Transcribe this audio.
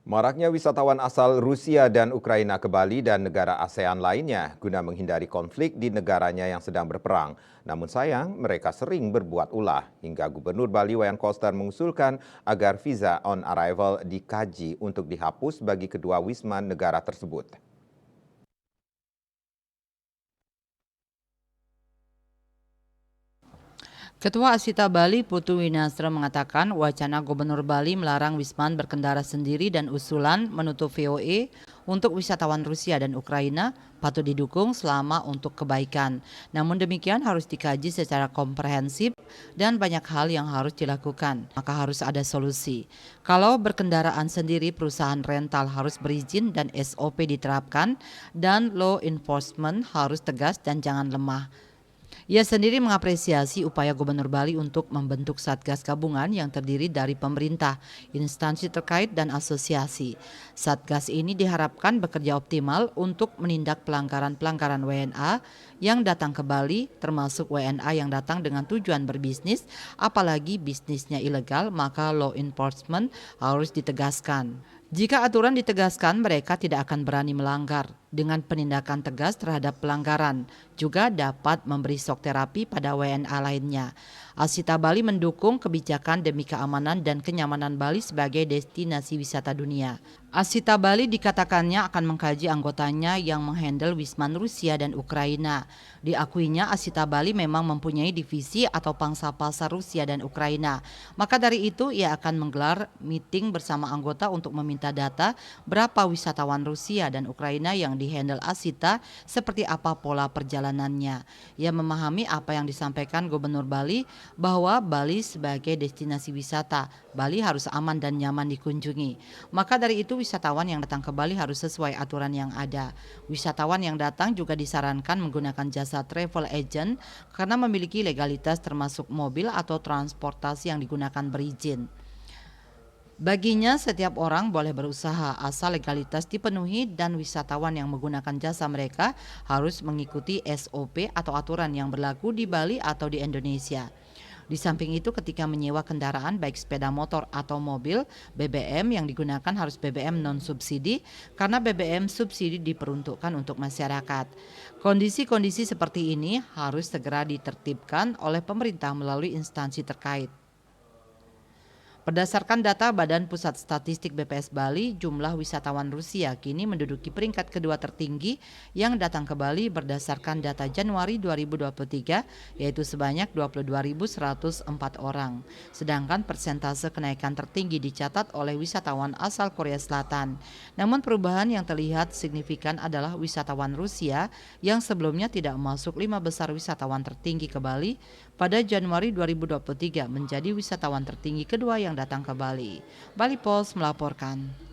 Maraknya wisatawan asal Rusia dan Ukraina ke Bali dan negara ASEAN lainnya guna menghindari konflik di negaranya yang sedang berperang. Namun sayang, mereka sering berbuat ulah hingga Gubernur Bali Wayan Koster mengusulkan agar visa on arrival dikaji untuk dihapus bagi kedua wisma negara tersebut. Ketua Asita Bali Putu Winastra mengatakan wacana Gubernur Bali melarang Wisman berkendara sendiri dan usulan menutup VOE untuk wisatawan Rusia dan Ukraina patut didukung selama untuk kebaikan. Namun demikian harus dikaji secara komprehensif dan banyak hal yang harus dilakukan. Maka harus ada solusi. Kalau berkendaraan sendiri perusahaan rental harus berizin dan SOP diterapkan dan law enforcement harus tegas dan jangan lemah. Ia sendiri mengapresiasi upaya Gubernur Bali untuk membentuk Satgas Gabungan yang terdiri dari pemerintah, instansi terkait dan asosiasi. Satgas ini diharapkan bekerja optimal untuk menindak pelanggaran-pelanggaran WNA yang datang ke Bali, termasuk WNA yang datang dengan tujuan berbisnis, apalagi bisnisnya ilegal, maka law enforcement harus ditegaskan. Jika aturan ditegaskan, mereka tidak akan berani melanggar. Dengan penindakan tegas terhadap pelanggaran, juga dapat memberi shock terapi pada WNA lainnya. Asita Bali mendukung kebijakan demi keamanan dan kenyamanan Bali sebagai destinasi wisata dunia. Asita Bali dikatakannya akan mengkaji anggotanya yang menghandle Wisman Rusia dan Ukraina. Diakuinya Asita Bali memang mempunyai divisi atau pangsa pasar Rusia dan Ukraina. Maka dari itu ia akan menggelar meeting bersama anggota untuk meminta data berapa wisatawan Rusia dan Ukraina yang dihandle Asita, seperti apa pola perjalanannya. Ia memahami apa yang disampaikan Gubernur Bali bahwa Bali sebagai destinasi wisata, Bali harus aman dan nyaman dikunjungi. Maka dari itu wisatawan yang datang ke Bali harus sesuai aturan yang ada. Wisatawan yang datang juga disarankan menggunakan jasa travel agent karena memiliki legalitas termasuk mobil atau transportasi yang digunakan berizin. Baginya setiap orang boleh berusaha asal legalitas dipenuhi dan wisatawan yang menggunakan jasa mereka harus mengikuti SOP atau aturan yang berlaku di Bali atau di Indonesia. Di samping itu ketika menyewa kendaraan baik sepeda motor atau mobil, BBM yang digunakan harus BBM non-subsidi karena BBM subsidi diperuntukkan untuk masyarakat. Kondisi-kondisi seperti ini harus segera ditertibkan oleh pemerintah melalui instansi terkait. Berdasarkan data Badan Pusat Statistik BPS Bali, jumlah wisatawan Rusia kini menduduki peringkat kedua tertinggi yang datang ke Bali berdasarkan data Januari 2023, yaitu sebanyak 22.104 orang. Sedangkan persentase kenaikan tertinggi dicatat oleh wisatawan asal Korea Selatan. Namun perubahan yang terlihat signifikan adalah wisatawan Rusia yang sebelumnya tidak masuk 5 besar wisatawan tertinggi ke Bali, pada Januari 2023 menjadi wisatawan tertinggi kedua yang datang ke Bali. Bali Post melaporkan.